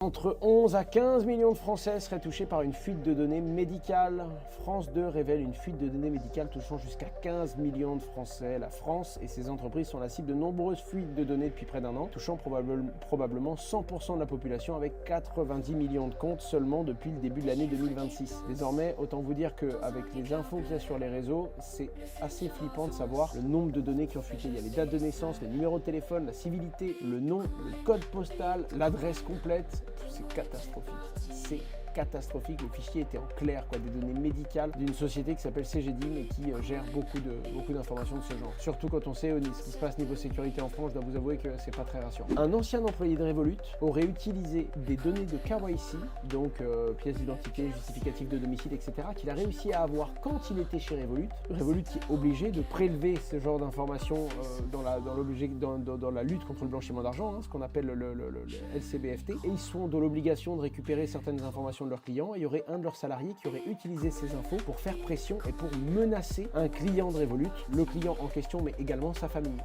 Entre 11 à 15 millions de Français seraient touchés par une fuite de données médicales. France 2 révèle une fuite de données médicales touchant jusqu'à 15 millions de Français. La France et ses entreprises sont la cible de nombreuses fuites de données depuis près d'un an, touchant probablement 100% de la population avec 90 millions de comptes seulement depuis le début de l'année 2026. Désormais, autant vous dire qu'avec les infos qu'il y a sur les réseaux, c'est assez flippant de savoir le nombre de données qui ont fuité. Il y a les dates de naissance, les numéros de téléphone, la civilité, le nom, le code postal, l'adresse complète. C'est catastrophique. C'est catastrophique. Le fichier était en clair, des données médicales d'une société qui s'appelle CGDIM et qui gère beaucoup d'informations de ce genre. Surtout quand on sait ce qui se passe niveau sécurité en France, je dois vous avouer que c'est pas très rassurant. Un ancien employé de Revolut aurait utilisé des données de KYC, donc pièces d'identité, justificatifs de domicile, etc., qu'il a réussi à avoir quand il était chez Revolut. Revolut qui est obligé de prélever ce genre d'informations dans la lutte contre le blanchiment d'argent, ce qu'on appelle le LCBFT, et ils sont dans l'obligation de récupérer certaines informations de leurs clients, et il y aurait un de leurs salariés qui aurait utilisé ces infos pour faire pression et pour menacer un client de Revolut, le client en question mais également sa famille.